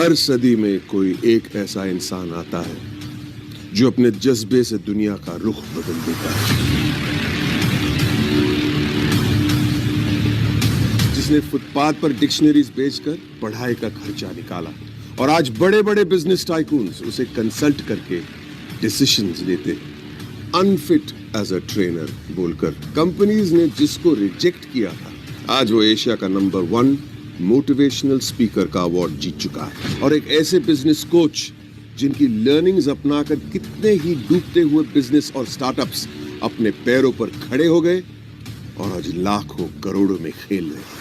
हर सदी में कोई एक ऐसा इंसान आता है जो अपने जज्बे से दुनिया का रुख बदल देता है, जिसने फुटपाथ पर डिक्शनरीज बेचकर पढ़ाई का खर्चा निकाला और आज बड़े बड़े बिजनेस टाइकून्स उसे कंसल्ट करके डिसीजंस लेते अनफिट एज अ ट्रेनर बोलकर। कंपनीज ने जिसको रिजेक्ट किया था, आज वो एशिया का नंबर 1 मोटिवेशनल स्पीकर का अवार्ड जीत चुका है। और एक ऐसे बिजनेस कोच जिनकी लर्निंग्स अपनाकर कितने ही डूबते हुए बिजनेस और स्टार्टअप्स अपने पैरों पर खड़े हो गए और आज लाखों करोड़ों में खेल रहे हैं।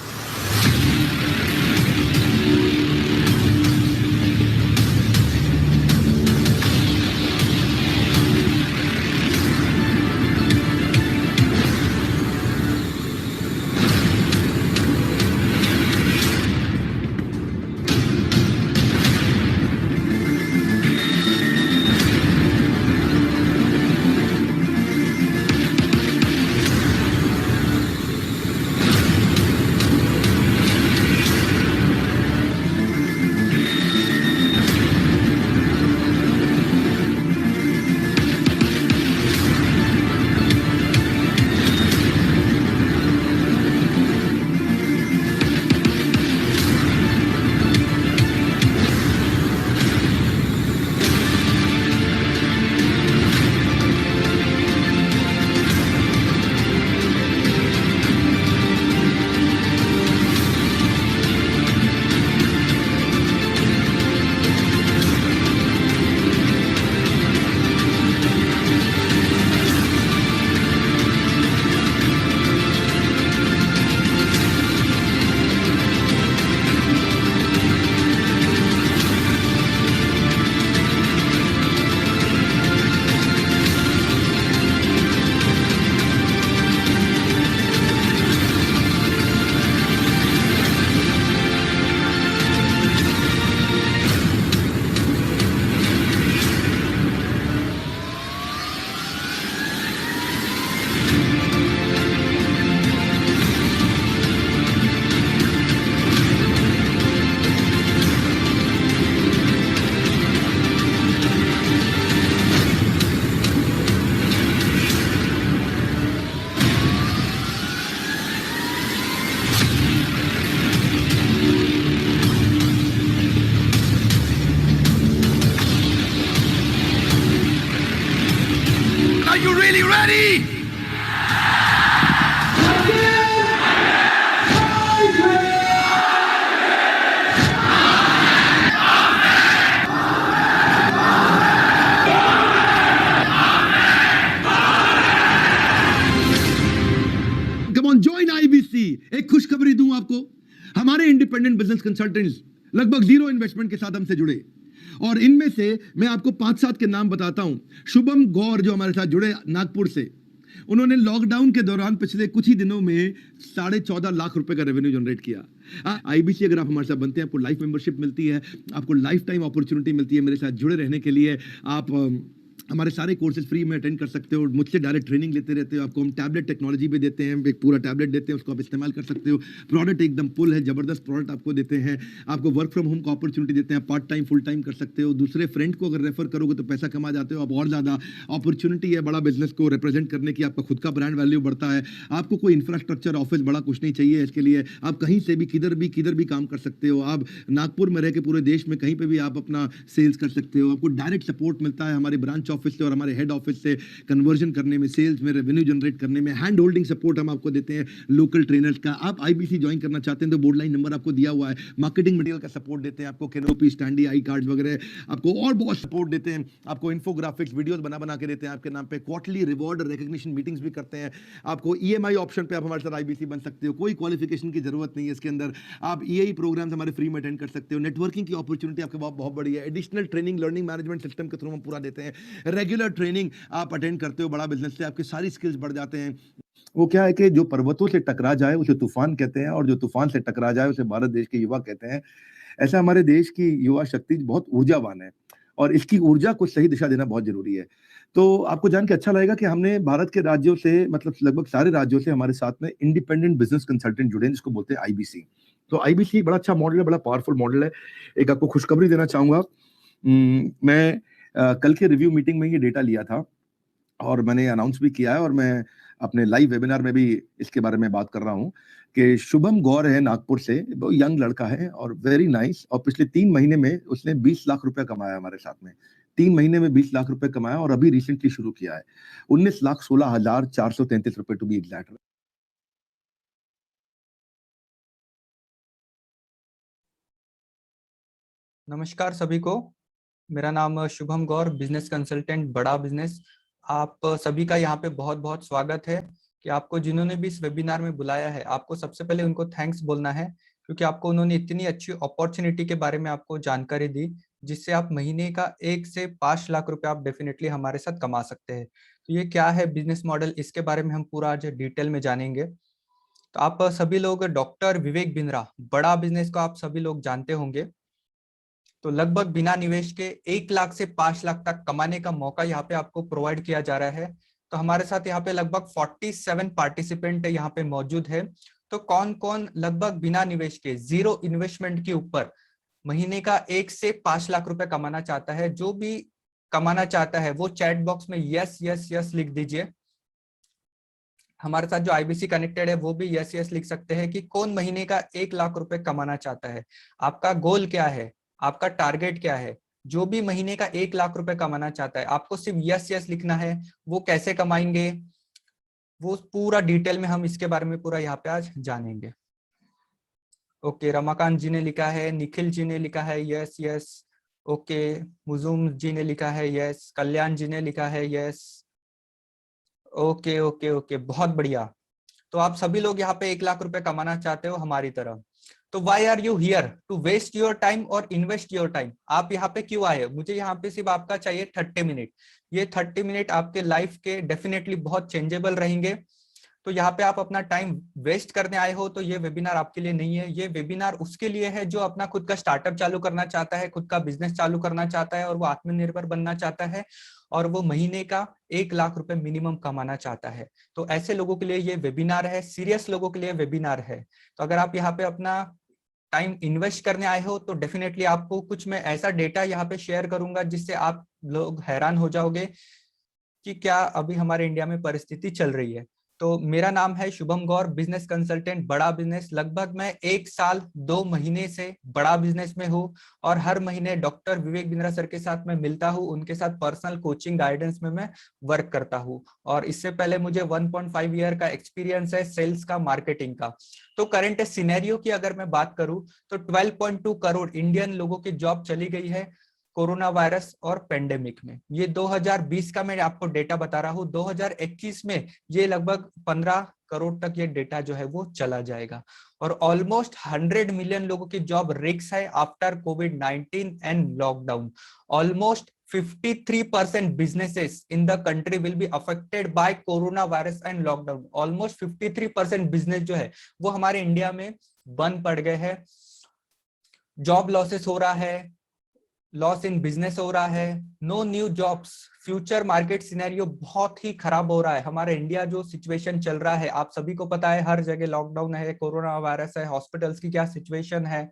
एक खुशखबरी दूं आपको, हमारे इंडिपेंडेंट बिजनेस कंसल्टेंट्स लगभग 0 इन्वेस्टमेंट के साथ हमसे जुड़े और इनमें से मैं आपको 5-7 के नाम बताता हूं। शुभम गौर जो हमारे साथ जुड़े नागपुर से, उन्होंने लॉकडाउन के दौरान पिछले कुछ ही दिनों में 14.5 लाख रुपए का रेवेन्यू जनरेट किया। आईबीसी अगर आप हमारे साथ बनते हैं, आपको लाइफ मेंबरशिप मिलती है, आपको लाइफ टाइम अपॉर्चुनिटी मिलती है मेरे साथ जुड़े रहने के लिए। आप हमारे सारे कोर्सेज फ्री में अटेंड कर सकते हो, मुझसे डायरेक्ट ट्रेनिंग लेते रहते हो। आपको हम टैबलेट टेक्नोलॉजी भी देते हैं, एक पूरा टैबलेट देते हैं, उसको आप इस्तेमाल कर सकते हो। प्रोडक्ट एकदम पुल है, जबरदस्त प्रोडक्ट आपको देते हैं। आपको वर्क फ्रॉम होम का अपॉर्चुनिटी देते हैं, पार्ट टाइम फुल टाइम कर सकते हो। दूसरे फ्रेंड को अगर रेफर करोगे तो पैसा कमा जाते हो आप, और ज़्यादा अपॉर्चुनिटी है बड़ा बिजनेस को रिप्रेजेंट करने की। आपका खुद का ब्रांड वैल्यू बढ़ता है। आपको कोई इंफ्रास्ट्रक्चर ऑफिस बड़ा कुछ नहीं चाहिए इसके लिए, आप कहीं से भी किधर भी काम कर सकते हो। आप नागपुर में रह के पूरे देश में कहीं पर भी आप अपना सेल्स कर सकते हो। आपको डायरेक्ट सपोर्ट मिलता है हमारे ब्रांच ऑफिस से और हमारे हेड ऑफिस से कन्वर्जन करने में, सेल्स में, रेवेन्यू जनरेट करने में। हैंड होल्डिंग सपोर्ट हम आपको देते हैं लोकल ट्रेनर्स का। आप आईबीसी ज्वाइन करना चाहते हैं तो बोर्ड लाइन नंबर आपको दिया हुआ है। मार्केटिंग मटेरियल का सपोर्ट देते हैं आपको, कैनोपी, स्टैंडी, आई कार्ड वगैरह आपको, और बहुत सपोर्ट देते हैं आपको। इन्फोग्राफिक्स वीडियोस बना के देते हैं आपके नाम पे। क्वार्टरली रिवॉर्ड रिकॉग्निशन मीटिंग्स भी करते हैं आपको। ईएमआई ऑप्शन पे आप हमारे साथ आईबीसी बन सकते हो, कोई क्वालिफिकेशन की जरूरत नहीं है इसके अंदर। आप ईआई प्रोग्राम्स हमारे फ्री में अटेंड कर सकते हो। नेटवर्किंग की अपॉर्चुनिटी आपके बहुत बहुत बड़ी है। Additional training learning management system के थ्रू हम पूरा देते हैं। रेगुलर ट्रेनिंग आप अटेंड करते हो बड़ा बिजनेस से, आपकी सारी स्किल्स बढ़ जाते हैं। वो क्या है कि जो पर्वतों से टकरा जाए उसे तूफान कहते हैं, और जो तूफान से टकरा जाए उसे भारत देश के युवा कहते हैं। ऐसा हमारे देश की युवा शक्ति बहुत ऊर्जावान है और इसकी ऊर्जा को सही दिशा देना बहुत जरूरी है। तो आपको जान के अच्छा लगेगा कि हमने भारत के राज्यों से, मतलब लगभग सारे राज्यों से हमारे साथ में इंडिपेंडेंट बिजनेस कंसल्टेंट जुड़े हैं, जिसको बोलते हैं आईबीसी। तो आईबीसी बड़ा अच्छा मॉडल है, बड़ा पावरफुल मॉडल है। एक आपको खुशखबरी देना चाहूंगा। मैं कल के रिव्यू मीटिंग में ये डेटा लिया था और मैंने अनाउंस भी किया है, और मैं अपने लाइव वेबिनार में भी इसके बारे में बात कर रहा हूँ कि शुभम गौर है नागपुर से, वो यंग लड़का है और वेरी नाइस, और पिछले 3 महीने में उसने 20 लाख रुपए कमाया हमारे साथ में। 3 महीने में 20 लाख रुपए कमाया, और अभी रिसेंटली शुरू किया है। 19,16,433 टू बी एग्जैक्ट। नमस्कार सभी को। मेरा नाम शुभम गौर, बिजनेस कंसल्टेंट बड़ा बिजनेस। आप सभी का यहाँ पे बहुत बहुत स्वागत है कि आपको जिन्होंने भी इस वेबिनार में बुलाया है, आपको सबसे पहले उनको थैंक्स बोलना है, क्योंकि आपको उन्होंने इतनी अच्छी अपॉर्चुनिटी के बारे में आपको जानकारी दी, जिससे आप महीने का 1 से 5 लाख रुपए आप डेफिनेटली हमारे साथ कमा सकते हैं। तो ये क्या है बिजनेस मॉडल, इसके बारे में हम पूरा आज डिटेल में जानेंगे। तो आप सभी लोग डॉक्टर विवेक बिंद्रा बड़ा बिजनेस को आप सभी लोग जानते होंगे। तो लगभग बिना निवेश के 1 लाख से 5 लाख तक कमाने का मौका यहाँ पे आपको प्रोवाइड किया जा रहा है। तो हमारे साथ यहाँ पे लगभग 47 पार्टिसिपेंट यहाँ पे मौजूद है। तो कौन कौन लगभग बिना निवेश के, जीरो इन्वेस्टमेंट के ऊपर महीने का 1 से 5 लाख रुपए कमाना चाहता है? जो भी कमाना चाहता है वो चैट बॉक्स में यस यस यस लिख दीजिए। हमारे साथ जो आईबीसी कनेक्टेड है वो भी यस यस लिख सकते हैं कि कौन महीने का 1 लाख रुपए कमाना चाहता है। आपका गोल क्या है, आपका टारगेट क्या है? जो भी महीने का 1 लाख रुपए कमाना चाहता है, आपको सिर्फ यस यस लिखना है। वो कैसे कमाएंगे वो पूरा डिटेल में हम इसके बारे में पूरा यहाँ पे आज जानेंगे। ओके, रमाकांत जी ने लिखा है, निखिल जी ने लिखा है यस यस। ओके, मुजुम जी ने लिखा है यस, कल्याण जी ने लिखा है यस। ओके ओके ओके, बहुत बढ़िया। तो आप सभी लोग यहाँ पे 1 लाख रुपए कमाना चाहते हो हमारी तरह। तो why are you here? To waste your time और इन्वेस्ट योर टाइम। आप यहाँ पे क्यों आए? मुझे यहाँ पे सिर्फ आपका चाहिए 30 मिनट। ये 30 मिनट आपके लाइफ के डेफिनेटली बहुत चेंजेबल रहेंगे। तो यहाँ पे आप अपना टाइम वेस्ट करने आए हो तो ये वेबिनार आपके लिए नहीं है। ये वेबिनार उसके लिए है जो अपना खुद का स्टार्टअप चालू करना चाहता है, खुद का बिजनेस चालू करना चाहता है, और वो आत्मनिर्भर बनना चाहता है, और वो महीने का 1 लाख रुपए मिनिमम कमाना चाहता है। तो ऐसे लोगों के लिए ये वेबिनार है, सीरियस लोगों के लिए वेबिनार है। तो अगर आप यहाँ पे अपना टाइम इन्वेस्ट करने आए हो तो डेफिनेटली आपको कुछ मैं ऐसा डेटा यहाँ पे शेयर करूंगा जिससे आप लोग हैरान हो जाओगे कि क्या अभी हमारे इंडिया में परिस्थिति चल रही है। तो मेरा नाम है शुभम गौर, बिजनेस कंसल्टेंट बड़ा बिजनेस। लगभग मैं 1 साल 2 महीने से बड़ा बिजनेस में हूँ, और हर महीने डॉक्टर विवेक बिंद्रा सर के साथ मैं मिलता हूँ, उनके साथ पर्सनल कोचिंग गाइडेंस में मैं वर्क करता हूँ। और इससे पहले मुझे 1.5 ईयर का एक्सपीरियंस है सेल्स का, मार्केटिंग का। तो करंट सिनेरियो की अगर मैं बात करूं तो 12.2 करोड़ इंडियन लोगों की जॉब चली गई है कोरोना वायरस और पेंडेमिक में। ये 2020 का मैं आपको डेटा बता रहा हूँ। 2021 में ये लगभग 15 करोड़ तक ये डेटा जो है वो चला जाएगा, और ऑलमोस्ट 100 मिलियन लोगों की जॉब रिस्क है after covid and lockdown. Almost 53% businesses in the country will be affected by coronavirus and lockdown. Almost 53% business जो है वो हमारे इंडिया में बंद पड़ गए हैं। जॉब लॉसेस हो रहा है, लॉस इन बिजनेस हो रहा है, no new jobs. Future market scenario बहुत ही खराब हो रहा है। हमारे इंडिया जो सिचुएशन चल रहा है आप सभी को पता है, हर जगह लॉकडाउन है, कोरोना वायरस है, हॉस्पिटल्स की क्या सिचुएशन है।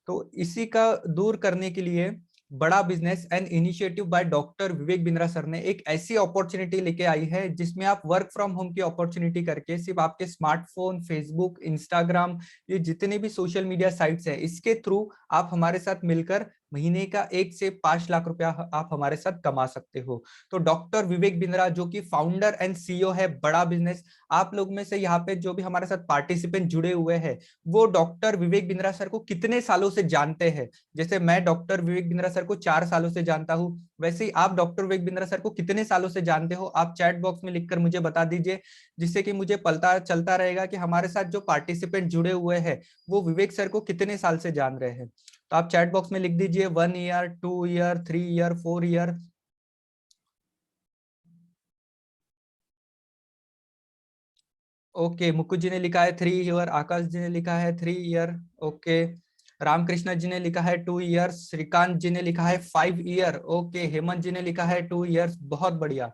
तो इसी का दूर करने के लिए बड़ा business and initiative by doctor Vivek Bindra sir ने एक ऐसी अपॉर्चुनिटी लेके आई है जिसमें आप वर्क फ्रॉम होम की अपॉर्चुनिटी करके सिर्फ आपके स्मार्टफोन, फेसबुक, इंस्टाग्राम, ये जितने भी सोशल मीडिया साइट्स है, इसके थ्रू आप हमारे साथ मिलकर महीने का 1 से 5 लाख रुपया आप हमारे साथ कमा सकते हो। तो डॉक्टर विवेक बिंद्रा जो कि फाउंडर एंड सीईओ है बड़ा बिजनेस, आप लोग में से यहाँ पे जो भी हमारे साथ पार्टिसिपेंट जुड़े हुए हैं वो डॉक्टर विवेक बिंद्रा सर को कितने सालों से जानते हैं। जैसे मैं डॉक्टर विवेक बिंद्रा सर को 4 सालों से जानता हूँ, वैसे ही आप डॉक्टर विवेक बिंद्रा सर को कितने सालों से जानते हो आप चैट बॉक्स में लिखकर मुझे बता दीजिए, जिससे कि मुझे पता चलता रहेगा कि हमारे साथ जो पार्टिसिपेंट जुड़े हुए हैं वो विवेक सर को कितने साल से जान रहे हैं। तो आप चैट बॉक्स में लिख दीजिए 1 year, 2 year, 3 year, 4 year. Okay, Mukul ji ने लिखा है 3 ईयर, आकाश जी ने लिखा है 3 ईयर। ओके, रामकृष्ण जी ने लिखा है 2 ईयर्स, श्रीकांत जी ने लिखा है 5 ईयर। ओके, हेमंत जी ने लिखा है 2 ईयर्स। बहुत बढ़िया।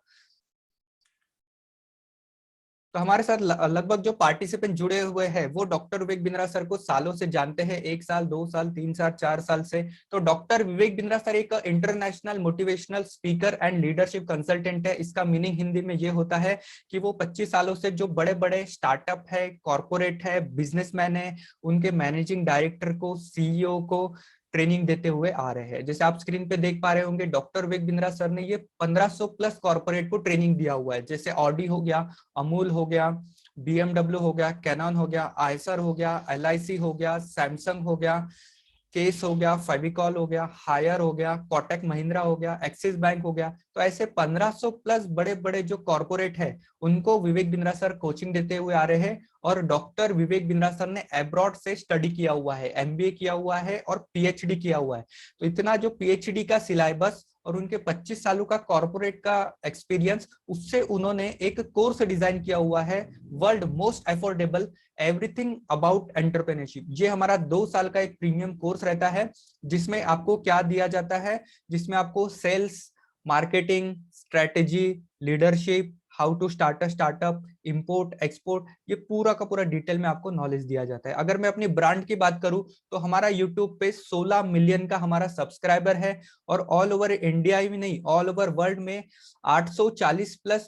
तो हमारे साथ लगभग जो पार्टिसिपेंट जुड़े हुए हैं वो डॉक्टर विवेक बिंद्रा सर को सालों से जानते हैं, 1 साल 2 साल 3 साल 4 साल से। तो डॉक्टर विवेक बिंद्रा सर एक international motivational speaker and leadership consultant है। इसका मीनिंग हिंदी में ये होता है कि वो 25 सालों से जो बड़े बड़े स्टार्टअप है, कॉर्पोरेट है, बिजनेसमैन है, उनके मैनेजिंग डायरेक्टर को, सीईओ को ट्रेनिंग देते हुए आ रहे हैं। जैसे आप स्क्रीन पे देख पा रहे होंगे, डॉक्टर विवेक बिंद्रा सर ने ये 1500 प्लस कॉर्पोरेट को ट्रेनिंग दिया हुआ है, जैसे ऑडी हो गया, अमूल हो गया, बीएमडब्ल्यू हो गया, कैनन हो गया, आयसर हो गया, एलआईसी हो गया, सैमसंग हो गया, केस हो गया, फेविकॉल हो गया, हायर हो गया, कोटक महिंद्रा हो गया, एक्सिस बैंक हो गया। तो ऐसे 1500 प्लस बड़े बड़े जो कॉर्पोरेट है उनको विवेक बिंद्रा सर कोचिंग देते हुए आ रहे हैं। और डॉक्टर विवेक बिंद्रा सर ने अब्रॉड से स्टडी किया हुआ है, एमबीए किया हुआ है और पीएचडी किया हुआ है। तो इतना जो पीएचडी का सिलेबस और उनके 25 सालों का कॉर्पोरेट का एक्सपीरियंस, उससे उन्होंने एक कोर्स डिजाइन किया हुआ है, world most affordable everything about entrepreneurship. ये हमारा 2 साल का एक प्रीमियम कोर्स रहता है, जिसमें आपको क्या दिया जाता है, जिसमें आपको sales, marketing, strategy, leadership, how to start a startup, import export, ये पूरा का पूरा डिटेल में आपको नॉलेज दिया जाता है। अगर मैं अपनी ब्रांड की बात करूं तो हमारा यूट्यूब पे 16 मिलियन का हमारा सब्सक्राइबर है, और ऑल ओवर इंडिया ही नहीं, ऑल ओवर वर्ल्ड में 840 प्लस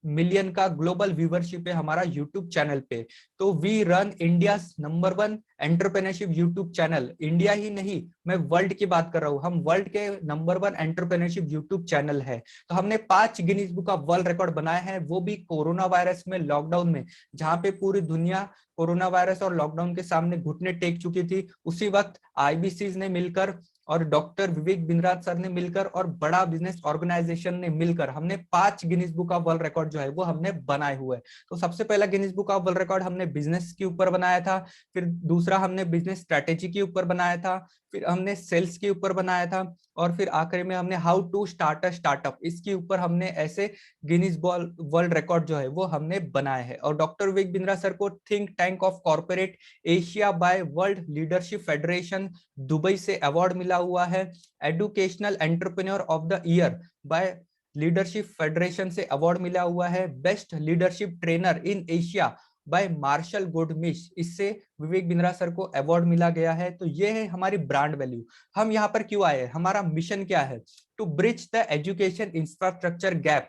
मिलियन का ग्लोबल व्यूवरशिप है हमारा यूट्यूब चैनल पे। तो we run India number 1 entrepreneurship YouTube channel. India ही नहीं, मैं वर्ल्ड की बात कर रहा हूँ, हम वर्ल्ड के नंबर 1 एंटरप्रेन्योरशिप यूट्यूब चैनल है। तो हमने 5 Guinness book of world record बनाए हैं, वो भी कोरोना वायरस में, लॉकडाउन में, जहां पे पूरी दुनिया कोरोना वायरस और लॉकडाउन के सामने घुटने टेक चुकी थी। उसी वक्त आईबीसीज ने मिलकर और डॉक्टर विवेक बिंद्रा सर ने मिलकर और बड़ा बिजनेस ऑर्गेनाइजेशन ने मिलकर हमने 5 Guinness book of world record जो है वो हमने बनाए हुए हैं। तो सबसे पहला Guinness book of world record हमने बिजनेस के ऊपर बनाया था, फिर दूसरा हमने बिजनेस स्ट्रेटेजी के ऊपर बनाया था, फिर हमने सेल्स के ऊपर बनाया था, और फिर आखिर में हमने how to start a startup, इसके ऊपर हमने ऐसे गिनीज वर्ल्ड रिकॉर्ड जो है वो हमने बनाए हैं। और डॉक्टर विवेक बिंद्रा सर को think tank of corporate Asia by world leadership federation Dubai से अवार्ड मिला हुआ है, educational entrepreneur of the year by leadership federation से अवार्ड मिला हुआ है, best leadership trainer in Asia by Marshall Goldsmith, इससे विवेक बिंद्रा सर को अवार्ड मिला गया है। तो ये है हमारी ब्रांड वैल्यू। हम यहाँ पर क्यों आए हैं, हमारा मिशन क्या है, to bridge the education infrastructure gap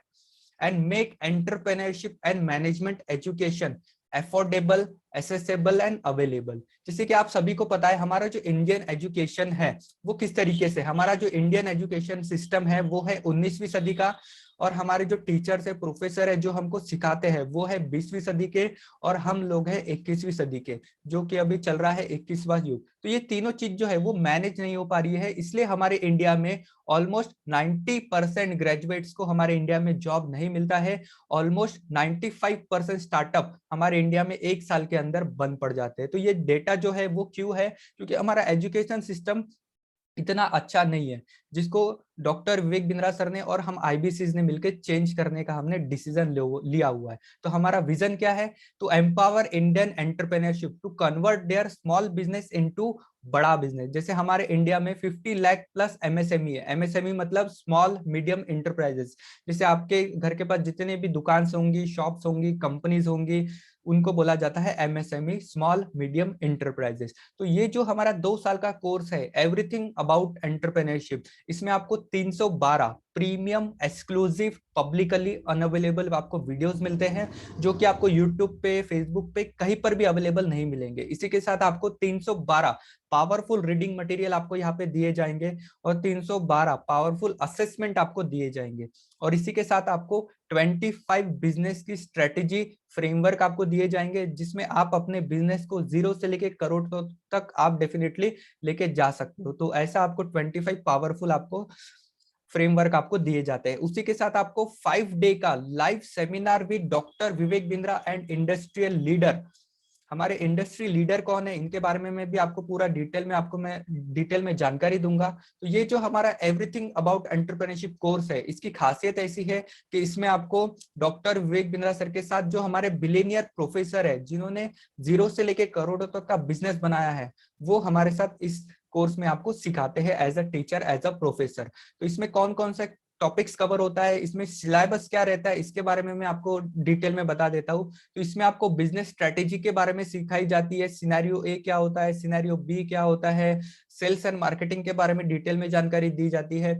and make entrepreneurship and management education affordable, accessible and available. जैसे कि आप सभी को पता है हमारा जो इंडियन एजुकेशन है वो किस तरीके से, हमारा जो इंडियन एजुकेशन सिस्टम है वो है 19वीं सदी का, और हमारे जो टीचर्स है, प्रोफेसर है, जो हमको सिखाते हैं वो है 20वीं सदी के, और हम लोग हैं 21वीं सदी के, जो कि अभी चल रहा है 21वां युग। तो ये तीनों चीज जो है वो मैनेज नहीं हो पा रही है, इसलिए हमारे इंडिया में ऑलमोस्ट 90% ग्रेजुएट्स को हमारे इंडिया में जॉब नहीं मिलता है। ऑलमोस्ट 95% स्टार्टअप हमारे इंडिया में 1 साल के अंदर बंद पड़ जाते हैं। तो ये डेटा जो है वो क्यों है, क्योंकि हमारा एजुकेशन सिस्टम इतना अच्छा नहीं है, जिसको डॉक्टर विवेक बिंद्रा सर ने और हम आईबीसीज ने मिलकर चेंज करने का हमने डिसीजन लिया हुआ है। तो हमारा विजन क्या है, to empower Indian entrepreneurship to convert their small business into बड़ा बिजनेस। जैसे हमारे इंडिया में 50 लाख प्लस एमएसएमई है, एमएसएमई मतलब स्मॉल मीडियम इंटरप्राइजेस। जैसे आपके घर के पास जितने भी दुकान होंगी, शॉप्स होंगी, कंपनीज होंगी, उनको बोला जाता है एमएसएमई, स्मॉल मीडियम इंटरप्राइजेस। तो ये जो हमारा 2 साल का कोर्स है एवरीथिंग अबाउट एंटरप्रेन्योरशिप, इसमें आपको 312 प्रीमियम एक्सक्लूसिव पब्लिकली अनअवेलेबल आपको वीडियोस मिलते हैं, जो कि आपको यूट्यूब पे, फेसबुक पे कहीं पर भी अवेलेबल नहीं मिलेंगे। इसी के साथ आपको 312 पावरफुल रीडिंग मटेरियल आपको यहाँ पे दिए जाएंगे, और 312 पावरफुल असेसमेंट आपको दिए जाएंगे, और इसी के साथ आपको 25 बिजनेस की स्ट्रेटेजी फ्रेमवर्क आपको दिए जाएंगे, जिसमें आप अपने बिजनेस को 0 से लेके करोड़ तक आप डेफिनेटली लेके जा सकते हो। तो ऐसा आपको 25 पावरफुल आपको फ्रेमवर्क आपको दिए जाते हैं। उसी के साथ आपको 5 डे का live seminar with doctor Vivek Bindra and industrial leader. हमारे इंडस्ट्री लीडर कौन है, इनके बारे में भी आपको पूरा डिटेल में जानकारी दूंगा। तो ये जो हमारा एवरीथिंग अबाउट एंटरप्रेन्योरशिप कोर्स है, इसकी खासियत ऐसी है कि इसमें आपको डॉक्टर विवेक बिंद्रा सर के साथ जो हमारे बिलियनियर प्रोफेसर है, जिन्होंने 0 से लेके करोड़ों तक का बिजनेस बनाया है, वो हमारे साथ इस कोर्स में आपको सिखाते हैं as a teacher, as a professor. तो इसमें कौन कौन सा टॉपिक्स कवर होता है, इसमें सिलेबस क्या रहता है इसके बारे में मैं आपको डिटेल में बता देता हूँ। तो इसमें आपको बिजनेस स्ट्रेटेजी के बारे में सिखाई जाती है, सिनेरियो ए क्या होता है, सिनेरियो बी क्या होता है, सेल्स एंड मार्केटिंग के बारे में डिटेल में जानकारी दी जाती है,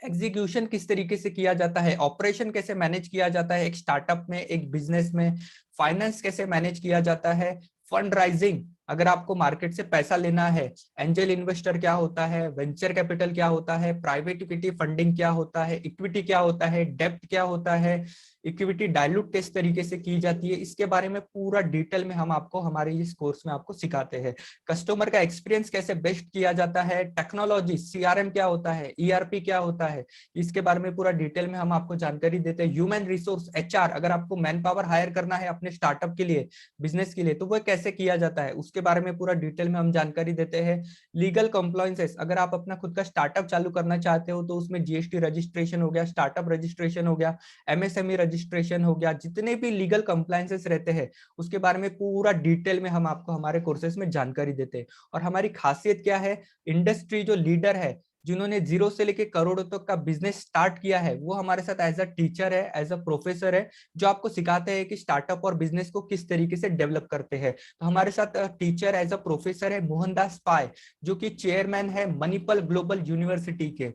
एग्जीक्यूशन किस तरीके से किया जाता है, ऑपरेशन कैसे मैनेज किया जाता है एक स्टार्टअप में, एक बिजनेस में, फाइनेंस कैसे मैनेज किया जाता है, फंड राइजिंग अगर आपको मार्केट से पैसा लेना है, एंजल इन्वेस्टर क्या होता है, वेंचर कैपिटल क्या होता है, प्राइवेट इक्विटी फंडिंग क्या होता है, इक्विटी क्या होता है, डेब्ट क्या होता है, इक्विटी डायलूट किस तरीके से की जाती है, इसके बारे में पूरा डिटेल में हम आपको हमारे इस कोर्स में आपको सिखाते हैं। कस्टमर का एक्सपीरियंस कैसे बेस्ट किया जाता है, टेक्नोलॉजी सीआरएम क्या होता है, ईआरपी क्या होता है, इसके बारे में पूरा डिटेल में हम आपको जानकारी देते हैं। ह्यूमन रिसोर्स एचआर, अगर आपको मैन पावर हायर करना है अपने स्टार्टअप के लिए, बिजनेस के लिए, तो वो कैसे किया जाता है उसके बारे में पूरा डिटेल में हम जानकारी देते हैं। लीगल कंप्लायंसेस, अगर आप अपना खुद का स्टार्टअप चालू करना चाहते हो तो उसमें जीएसटी रजिस्ट्रेशन हो गया, स्टार्टअप रजिस्ट्रेशन हो गया, एमएसएमई रजिस्ट्रेशन हो गया, जितने भी लीगल कंप्लायंसेस रहते हैं उसके बारे में पूरा डिटेल में हम आपको हमारे कोर्सेज में जानकारी देते हैं। और हमारी खासियत क्या है, इंडस्ट्री जो लीडर है जिन्होंने जीरो से लेके करोड़ों तक का बिजनेस स्टार्ट किया है वो हमारे साथ एज अ टीचर है, एज अ प्रोफेसर है, जो आपको सिखाते हैं कि स्टार्टअप और बिजनेस को किस तरीके से डेवलप करते हैं। तो हमारे साथ टीचर एज अ प्रोफेसर है मोहनदास पाय, जो कि चेयरमैन है मणिपाल ग्लोबल यूनिवर्सिटी के।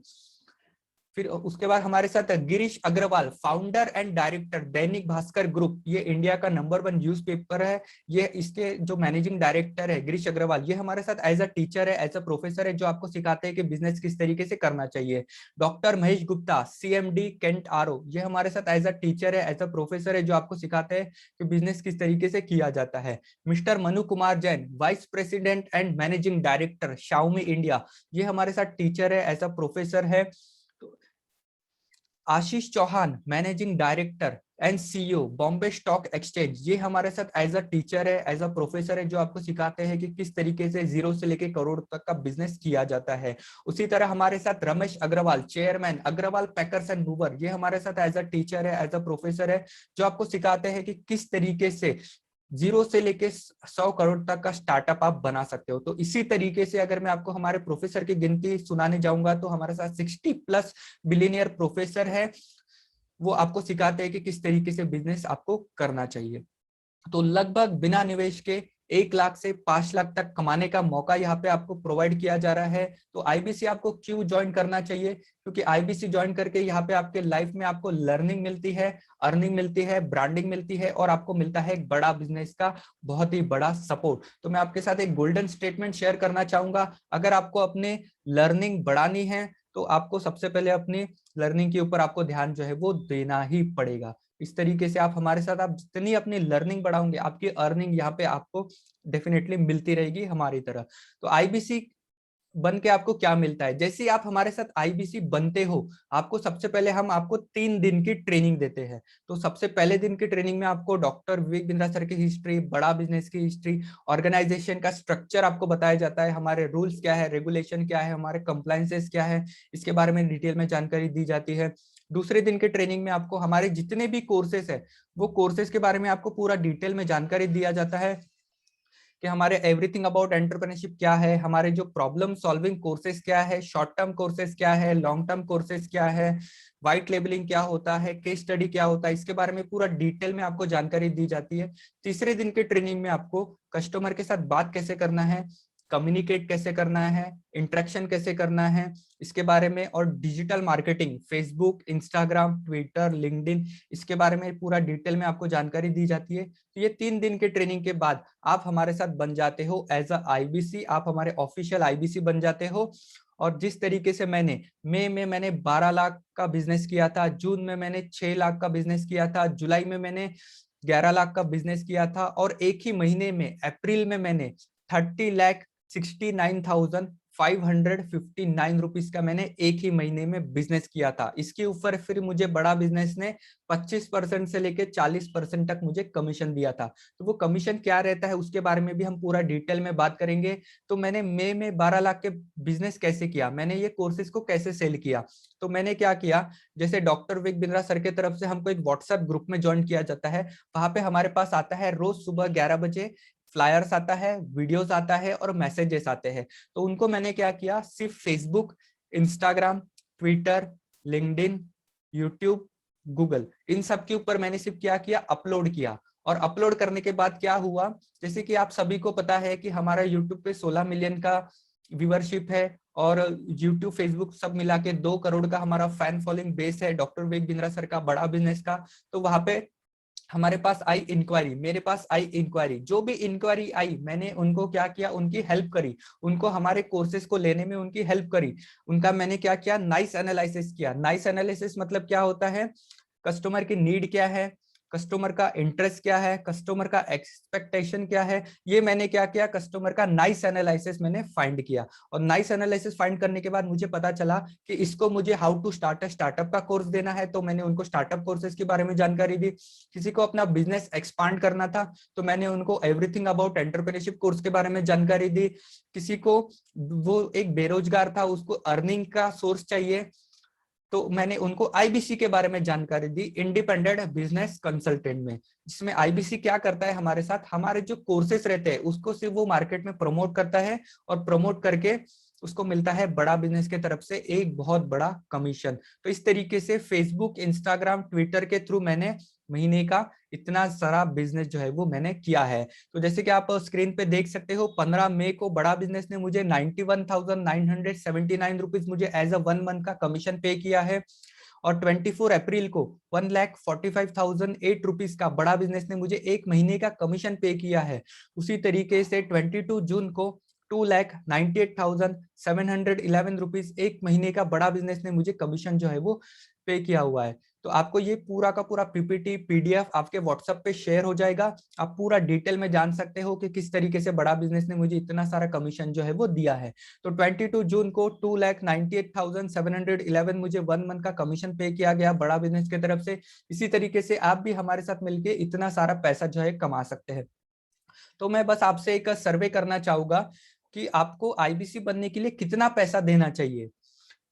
फिर उसके बाद हमारे साथ Girish Agarwal, founder and director Dainik Bhaskar group, ये इंडिया का नंबर 1 न्यूज़पेपर है, ये इसके जो मैनेजिंग डायरेक्टर है गिरीश अग्रवाल, ये हमारे साथ एज अ टीचर है, एज अ प्रोफेसर है, जो आपको सिखाते हैं कि बिजनेस किस तरीके से करना चाहिए। Doctor Mahesh Gupta, CMD Kent RO, ये हमारे साथ एज अ टीचर है, एज अ प्रोफेसर है, जो आपको सिखाते हैं कि बिजनेस किस तरीके से किया जाता है। Mister Manu Kumar Jain, vice president and managing director Xiaomi India, ये हमारे साथ टीचर है, एज अ प्रोफेसर है। Ashish Chauhan, managing director and CEO Bombay stock exchange, ये हमारे साथ एज अ टीचर है, एज अ प्रोफेसर है, जो आपको सिखाते हैं कि किस तरीके से जीरो से लेके करोड़ तक का बिजनेस किया जाता है। उसी तरह हमारे साथ Ramesh Agarwal, chairman Agarwal packers and mover, ये हमारे साथ एज अ टीचर है, एज अ प्रोफेसर है, जो आपको सिखाते हैं कि किस तरीके से जीरो से लेके 100 करोड़ तक का स्टार्टअप आप बना सकते हो। तो इसी तरीके से अगर मैं आपको हमारे प्रोफेसर की गिनती सुनाने जाऊंगा तो हमारे साथ 60+ बिलियनियर प्रोफेसर है, वो आपको सिखाते हैं कि किस तरीके से बिजनेस आपको करना चाहिए। तो लगभग बिना निवेश के 1 लाख से 5 लाख तक कमाने का मौका यहाँ पे आपको प्रोवाइड किया जा रहा है। तो आईबीसी आपको क्यों ज्वाइन करना चाहिए, क्योंकि आईबीसी ज्वाइन करके यहाँ पे आपके लाइफ में आपको लर्निंग मिलती है, अर्निंग मिलती है, ब्रांडिंग मिलती है, और आपको मिलता है एक बड़ा बिजनेस का बहुत ही बड़ा सपोर्ट। तो मैं आपके साथ एक गोल्डन स्टेटमेंट शेयर करना चाहूंगा, अगर आपको अपने लर्निंग बढ़ानी है तो आपको सबसे पहले अपनी लर्निंग के ऊपर आपको ध्यान जो है वो देना ही पड़ेगा। इस तरीके से आप हमारे साथ, आप जितनी अपनी लर्निंग बढ़ाओगे आपकी अर्निंग यहाँ पे आपको डेफिनेटली मिलती रहेगी हमारी तरह। तो आईबीसी बन के आपको क्या मिलता है, जैसे आप हमारे साथ आईबीसी बनते हो, आपको सबसे पहले हम आपको 3 दिन की ट्रेनिंग देते हैं। तो सबसे पहले दिन की ट्रेनिंग में आपको डॉक्टर विवेक बिंद्रा सर की हिस्ट्री, बड़ा बिजनेस की हिस्ट्री, ऑर्गेनाइजेशन का स्ट्रक्चर आपको बताया जाता है, हमारे रूल्स क्या है, रेगुलेशन क्या है, हमारे कंप्लायंसेस क्या है, इसके बारे में डिटेल में जानकारी दी जाती है। दूसरे दिन के ट्रेनिंग में आपको हमारे जितने भी कोर्सेस है वो कोर्सेस के बारे में आपको पूरा डिटेल में जानकारी दिया जाता है कि हमारे एवरीथिंग अबाउट एंटरप्रेन्योरशिप क्या है, हमारे जो प्रॉब्लम सॉल्विंग कोर्सेज क्या है, शॉर्ट टर्म कोर्सेज क्या है, लॉन्ग टर्म कोर्सेज क्या है, व्हाइट लेबलिंग क्या होता है, केस स्टडी क्या होता है, इसके बारे में पूरा डिटेल में आपको जानकारी दी जाती है। तीसरे दिन के ट्रेनिंग में आपको कस्टमर के साथ बात कैसे करना है, कम्युनिकेट कैसे करना है, इंटरेक्शन कैसे करना है, इसके बारे में, और digital marketing, Facebook, Instagram, Twitter, LinkedIn, इसके बारे में पूरा डिटेल में आपको जानकारी दी जाती है। तो ये 3 दिन के ट्रेनिंग के बाद आप हमारे साथ बन जाते हो एज अ आईबीसी, आप हमारे ऑफिशियल आईबीसी बन जाते हो। और जिस तरीके से मई में मैंने 12 लाख का बिजनेस किया था, जून में मैंने 6 लाख का बिजनेस किया था, जुलाई में मैंने 11 लाख का बिजनेस किया था, और एक ही महीने में अप्रैल में मैंने 30,69,559 रुपीज का मैंने एक ही महीने में बिजनेस किया था। इसके ऊपर फिर मुझे बड़ा बिजनेस ने 25% से लेके 40% तक मुझे कमीशन दिया था। तो वो कमीशन क्या रहता है उसके बारे में भी हम पूरा डिटेल में बात करेंगे। तो मैंने मई में 12 लाख के बिजनेस कैसे किया, मैंने ये कोर्सेज को कैसे सेल किया, तो मैंने क्या किया, जैसे डॉक्टर विवेक बिंद्रा सर की तरफ से हमको एक व्हाट्सएप ग्रुप में ज्वाइन किया जाता है, वहां पे हमारे पास आता है रोज सुबह 11 बजे फ्लायर्स आता है, वीडियोस आता है और मैसेजेस आते हैं। तो उनको मैंने क्या किया, सिर्फ Facebook, Instagram, Twitter, LinkedIn, YouTube, Google, इन सब के ऊपर मैंने सिर्फ क्या किया, अपलोड किया। और अपलोड करने के बाद क्या हुआ, जैसे कि आप सभी को पता है कि हमारा यूट्यूब पे 16 मिलियन का व्यूअरशिप है और यूट्यूब, फेसबुक सब मिला के 2 करोड़ का हमारा फैन फॉलोइंग बेस है डॉक्टर विवेक बिंद्रा सर का बड़ा बिजनेस का। तो वहां पे हमारे पास आई इंक्वायरी, मेरे पास आई इंक्वायरी, जो भी इंक्वायरी आई मैंने उनको क्या किया, उनकी हेल्प करी, उनको हमारे कोर्सेज को लेने में उनकी हेल्प करी, उनका मैंने क्या किया, नाइस एनालिसिस किया। नाइस एनालिसिस मतलब क्या होता है, कस्टमर की नीड क्या है, कस्टमर का इंटरेस्ट क्या है, कस्टमर का एक्सपेक्टेशन क्या है, ये मैंने क्या किया, कस्टमर का नाइस एनालिसिस मैंने फाइंड किया। और नाइस एनालिसिस फाइंड करने के बाद मुझे पता चला कि इसको मुझे हाउ टू स्टार्ट स्टार्टअप का कोर्स देना है, तो मैंने उनको स्टार्टअप कोर्सेज के बारे में जानकारी दी। किसी को अपना बिजनेस एक्सपांड करना था तो मैंने उनको एवरीथिंग अबाउट एंटरप्रेन्योरशिप कोर्स के बारे में जानकारी दी। किसी को, वो एक बेरोजगार था, उसको अर्निंग का सोर्स चाहिए, तो मैंने उनको आईबीसी के बारे में जानकारी दी, इंडिपेंडेंट बिजनेस कंसल्टेंट में, जिसमें आईबीसी क्या करता है हमारे साथ, हमारे जो कोर्सेस रहते हैं उसको सिर्फ वो मार्केट में प्रमोट करता है और प्रमोट करके उसको मिलता है बड़ा बिजनेस के तरफ से एक बहुत बड़ा कमीशन। तो इस तरीके से फेसबुक, इंस्टाग्राम, ट्विटर के थ्रू मैंने महीने का इतना सारा बिजनेस जो है वो मैंने किया है। तो जैसे कि आप स्क्रीन पे देख सकते हो, 15 मई को बड़ा बिजनेस ने मुझे 91,979 रुपीज मुझे एज अ 1 मंथ का कमीशन पे किया है। और 24 अप्रैल को 1,45,008 रुपीज का बड़ा बिजनेस ने मुझे एक महीने का कमीशन पे किया है। उसी तरीके से 22 जून को 2,98,711 रुपीज एक महीने का बड़ा बिजनेस ने मुझे कमीशन जो है वो पे किया हुआ है। तो आपको ये पूरा का पूरा पीपीटी, पीडीएफ आपके व्हाट्सएप पे शेयर हो जाएगा। आप पूरा डिटेल में जान सकते हो कि किस तरीके से बड़ा बिजनेस ने मुझे इतना सारा कमीशन जो है वो दिया है। तो 22 जून को 2,98,711 मुझे 1 मंथ का कमीशन पे किया गया बड़ा बिजनेस की तरफ से। इसी तरीके से आप भी हमारे साथ मिलके इतना सारा पैसा जो है कमा सकते हैं। तो मैं बस आपसे एक सर्वे करना चाहूंगा कि आपको आईबीसी बनने के लिए कितना पैसा देना चाहिए।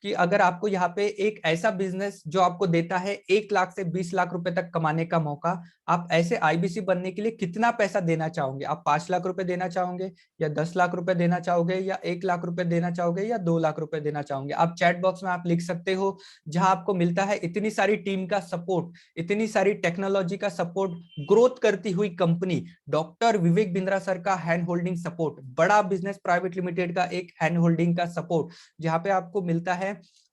कि अगर आपको यहाँ पे एक ऐसा बिजनेस जो आपको देता है 1 लाख से 20 लाख रुपए तक कमाने का मौका, आप ऐसे आईबीसी बनने के लिए कितना पैसा देना चाहोगे? आप 5 लाख रुपए देना चाहोगे, या 10 लाख रुपए देना चाहोगे, या 1 लाख रुपए देना चाहोगे, या 2 लाख रुपए देना चाहोगे? आप चैट बॉक्स में आप लिख सकते हो, जहां आपको मिलता है इतनी सारी टीम का सपोर्ट, इतनी सारी टेक्नोलॉजी का सपोर्ट, ग्रोथ करती हुई company, doctor Vivek Bindra sir का हैंड होल्डिंग सपोर्ट, बड़ा बिजनेस प्राइवेट लिमिटेड का एक हैंड होल्डिंग का सपोर्ट, जहां पे आपको मिलता है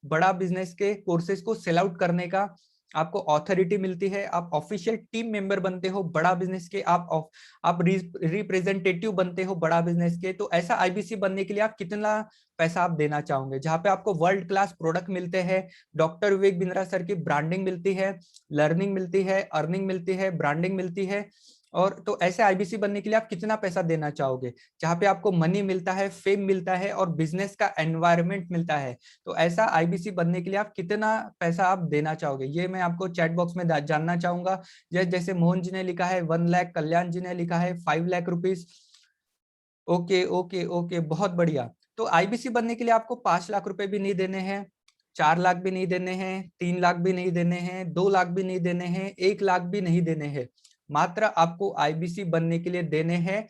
बड़ा बिजनेस के कोर्सेज को सेल आउट करने का आपको ऑथोरिटी मिलती है, आप ऑफिशियल टीम मेंबर बनते हो बड़ा बिजनेस के, आप रिप्रेजेंटेटिव बनते हो बड़ा बिजनेस के। तो ऐसा आईबीसी बनने के लिए आप कितना पैसा आप देना चाहोगे, जहां पे आपको वर्ल्ड क्लास प्रोडक्ट मिलते हैं, डॉक्टर विवेक बिंद्रा सर की ब्रांडिंग मिलती है, लर्निंग मिलती है, अर्निंग मिलती है, ब्रांडिंग मिलती है। और तो ऐसे आईबीसी बनने के लिए आप कितना पैसा देना चाहोगे, जहां पे आपको मनी मिलता है, फेम मिलता है और बिजनेस का एनवायरनमेंट मिलता है। तो ऐसा आईबीसी बनने के लिए आप कितना पैसा आप देना चाहोगे, ये मैं आपको चैट बॉक्स में जानना चाहूंगा। जैसे मोहन जी ने लिखा है 1 लाख, कल्याण जी ने लिखा है 5 lakh rupees. Okay okay okay, बहुत बढ़िया। तो आईबीसी बनने के लिए आपको 5 लाख रुपए भी नहीं देने हैं, 4 लाख भी नहीं देने हैं, 3 लाख भी नहीं देने हैं, 2 लाख भी नहीं देने हैं, 1 लाख भी नहीं देने हैं। मात्र आपको आईबीसी बनने के लिए देने हैं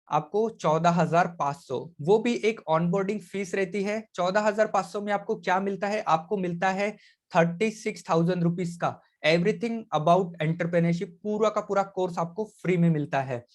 आपको 14,500, वो भी एक ऑनबोर्डिंग फीस रहती है। 14,500 में आपको क्या मिलता है, आपको मिलता है 36,000 रुपीज का एवरीथिंग अबाउट एंटरप्रेन्योरशिप, पूरा का पूरा कोर्स आपको फ्री में मिलता है।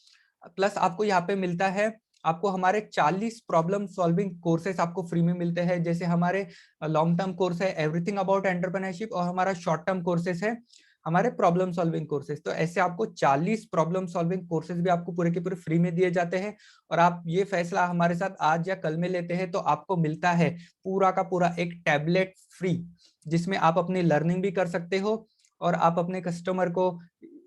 प्लस आपको यहाँ पे मिलता है, आपको हमारे 40 प्रॉब्लम सॉल्विंग कोर्सेस आपको फ्री में मिलते हैं। जैसे हमारे लॉन्ग टर्म कोर्स है एवरीथिंग अबाउट एंटरप्रेन्योरशिप, और हमारा शॉर्ट टर्म कोर्सेस है हमारे प्रॉब्लम सॉल्विंग कोर्सेज। तो ऐसे आपको 40 प्रॉब्लम सॉल्विंग कोर्सेज भी आपको पूरे के पूरे फ्री में दिए जाते हैं। और आप ये फैसला हमारे साथ आज या कल में लेते हैं तो आपको मिलता है पूरा का पूरा एक टैबलेट फ्री, जिसमें आप अपनी लर्निंग भी कर सकते हो और आप अपने कस्टमर को,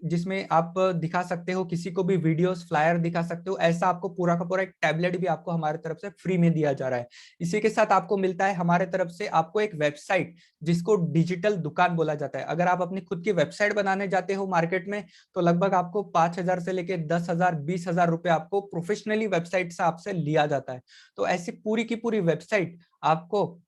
जिसमें आप दिखा सकते हो, किसी को भी वीडियोस, फ्लायर दिखा सकते हो। ऐसा आपको पूरा का पूरा एक टैबलेट भी आपको हमारे तरफ से फ्री में दिया जा रहा है। इसी के साथ आपको मिलता है हमारे तरफ से आपको एक वेबसाइट, जिसको डिजिटल दुकान बोला जाता है। अगर आप अपनी खुद की वेबसाइट बनाने जाते हो मार्केट में, तो लगभग आपको 5,000 से लेके 10,000, 20,000 रुपए आपको प्रोफेशनली वेबसाइट से आपसे लिया जाता है। तो ऐसी पूरी की पूरी वेबसाइट आपको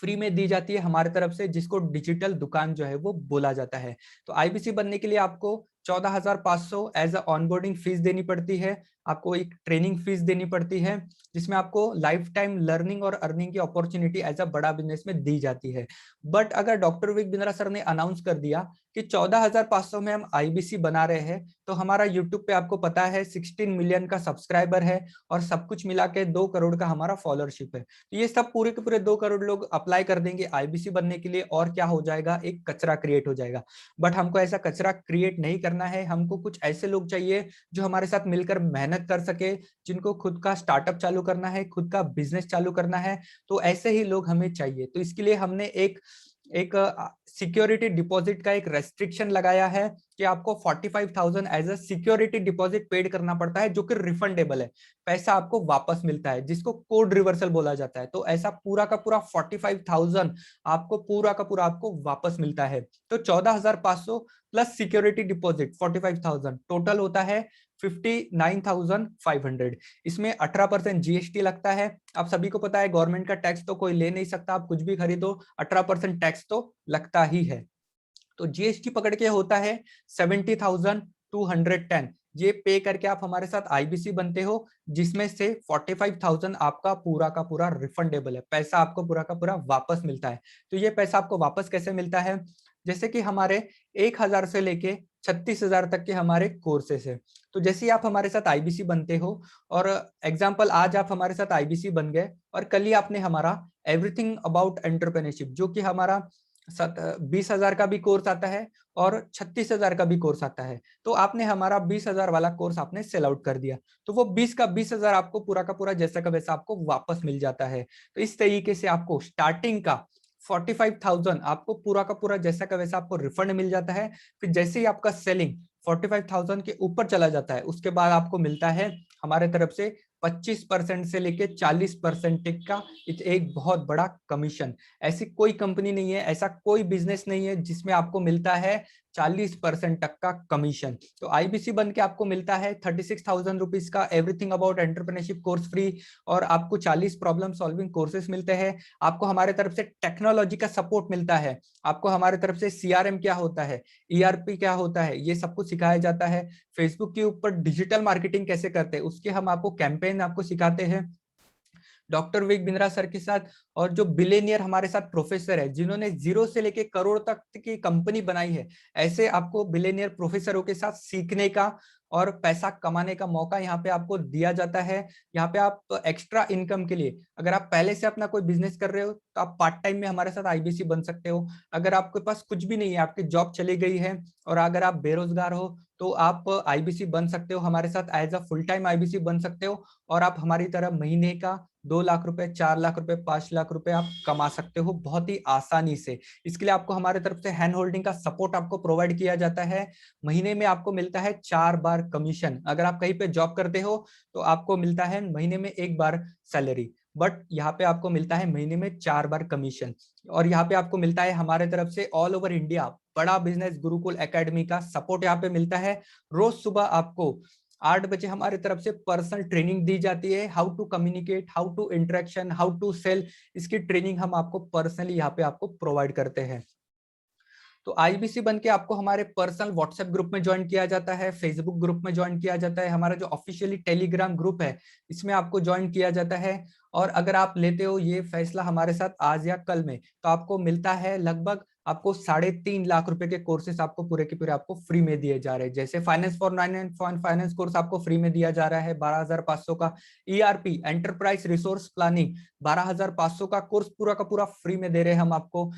फ्री में दी जाती है हमारे तरफ से, जिसको डिजिटल दुकान जो है वो बोला जाता है। तो आईबीसी बनने के लिए आपको 14,500 एज अ ऑनबोर्डिंग फीस देनी पड़ती है, आपको एक ट्रेनिंग फीस देनी पड़ती है, जिसमें आपको लाइफ टाइम लर्निंग और अर्निंग की अपॉर्चुनिटी एज अ बड़ा बिजनेस में दी जाती है। बट अगर डॉक्टर विवेक बिंद्रा सर ने अनाउंस कर दिया कि 14,500 में हम आईबीसी बना रहे हैं, तो हमारा यूट्यूब पे आपको पता है 16 मिलियन का सब्सक्राइबर है और सब कुछ मिला के 2 करोड़ का हमारा फॉलोअरशिप है। तो ये सब पूरे के पूरे 2 करोड़ लोग अप्लाई कर देंगे आईबीसी बनने के लिए, और क्या हो जाएगा, एक कचरा क्रिएट हो जाएगा। बट हमको ऐसा कचरा क्रिएट नहीं करना है, हमको कुछ ऐसे लोग चाहिए जो हमारे साथ मिलकर मेहनत कर सके, जिनको खुद का स्टार्टअप चालू करना है, खुद का बिजनेस चालू करना है। तो ऐसे ही लोग हमें चाहिए। तो इसके लिए हमने एक सिक्योरिटी डिपॉजिट का एक रेस्ट्रिक्शन लगाया है कि आपको 45,000 as a security deposit paid करना पड़ता है, जो कि रिफंडेबल है, पैसा आपको वापस मिलता है, जिसको कोड रिवर्सल बोला जाता है। तो ऐसा पूरा का पूरा 45,000 आपको पूरा का पूरा आपको वापस मिलता है। तो 14,500 प्लस सिक्योरिटी डिपॉजिट 45,000 टोटल होता है 59,500। इसमें 18% जीएसटी लगता है। आप सभी को पता है गवर्नमेंट का टैक्स तो कोई ले नहीं सकता, आप कुछ भी खरीदो 18% टैक्स तो लगता ही है। तो जीएसटी पकड़ के होता है 70,210। ये पे करके आप हमारे साथ आईबीसी बनते हो, जिसमें से 45,000 आपका पूरा का पूरा रिफंडेबल है, पैसा आपको पूरा का पूरा वापस मिलता है। तो ये पैसा आपको वापस कैसे मिलता है, जैसे कि हमारे 1,000 से लेके 36,000 तक के हमारे कोर्सेस है। तो जैसे ही आप हमारे साथ आईबीसी बनते हो, और एग्जाम्पल आज आप हमारे साथ आईबीसी बन गए और कल ही आपने हमारा एवरीथिंग अबाउट एंटरप्रेन्योरशिप, जो कि हमारा 20,000 का भी कोर्स आता है और 36,000 का भी कोर्स आता है, तो आपने हमारा 20,000 वाला कोर्स आपने सेल आउट कर दिया, तो वो 20 का 20,000 आपको पूरा का पूरा जैसा का वैसा आपको वापस मिल जाता है। तो इस तरीके से आपको स्टार्टिंग का 45,000 आपको पूरा का पूरा जैसा का वैसा आपको रिफंड मिल जाता है। फिर जैसे ही आपका सेलिंग 45,000 के ऊपर चला जाता है, उसके बाद आपको मिलता है हमारे तरफ से 25% से लेके 40% तक का एक बहुत बड़ा कमीशन। ऐसी कोई कंपनी नहीं है, ऐसा कोई बिजनेस नहीं है जिसमें आपको मिलता है 40% तक का कमीशन। तो आईबीसी बन के आपको मिलता है 36,000 रुपीज का everything about entrepreneurship course free, और आपको 40 प्रॉब्लम सॉल्विंग कोर्सेस मिलते हैं। आपको हमारे तरफ से टेक्नोलॉजी का सपोर्ट मिलता है, आपको हमारे तरफ से सीआरएम क्या होता है, ईआरपी क्या होता है, ये सब कुछ सिखाया जाता है। फेसबुक के ऊपर डिजिटल मार्केटिंग कैसे करते हैं उसके हम आपको कैंपेन आपको सिखाते हैं डॉक्टर विवेक बिंद्रा सर के साथ। और जो बिलेनियर हमारे साथ प्रोफेसर है, जिन्होंने 0 से लेके करोड़ तक की कंपनी बनाई है, ऐसे आपको बिलेनियर प्रोफेसरों के साथ सीखने का और पैसा कमाने का मौका यहाँ पे आपको दिया जाता है। यहाँ पे आप एक्स्ट्रा इनकम के लिए, अगर आप पहले से अपना कोई बिजनेस कर रहे हो तो आप पार्ट टाइम में हमारे साथ आईबीसी बन सकते हो। अगर आपके पास कुछ भी नहीं है, आपकी जॉब चली गई है और अगर आप बेरोजगार हो, तो आप आईबीसी बन सकते हो हमारे साथ, as a full time IBC बन सकते हो, और आप हमारी तरह महीने का 2 लाख रुपए, 4 लाख रुपए, 5 लाख रुपए आप कमा सकते हो बहुत ही आसानी से। इसके लिए आपको हमारे तरफ से हैंड होल्डिंग का सपोर्ट आपको प्रोवाइड किया जाता है। महीने में आपको मिलता है 4 बार कमीशन। अगर आप कहीं पे जॉब करते हो तो आपको मिलता है महीने में 1 बार सैलरी, बट यहाँ पे आपको मिलता है महीने में 4 बार कमीशन। और यहाँ पे आपको मिलता है हमारे तरफ से ऑल ओवर इंडिया बड़ा बिजनेस गुरुकुल एकेडमी का सपोर्ट यहाँ पे मिलता है। रोज सुबह आपको 8 बजे हमारे तरफ से पर्सनल ट्रेनिंग दी जाती है, how to communicate, how to interaction, how to sell, इसकी ट्रेनिंग हम आपको पर्सनली यहाँ पे आपको प्रोवाइड करते हैं। तो आईबीसी बन के आपको हमारे पर्सनल व्हाट्सएप ग्रुप में ज्वाइन किया जाता है, फेसबुक ग्रुप में ज्वाइन किया जाता है, हमारा जो ऑफिशियली टेलीग्राम ग्रुप है इसमें आपको ज्वाइन किया जाता है। और अगर आप लेते हो ये फैसला हमारे साथ आज या कल में, तो आपको मिलता है लगभग आपको 3.5 लाख रुपए के कोर्सेस आपको पूरे के पूरे आपको फ्री में दिए जा रहे हैं। जैसे फाइनेंस फॉर 9 फाइनेंस कोर्स आपको फ्री में दिया जा रहा है 12,500 का, ईआरपी एंटरप्राइज रिसोर्स प्लानिंग 12,500 का कोर्स पूरा का पूरा फ्री में दे रहे हैं हम आपको।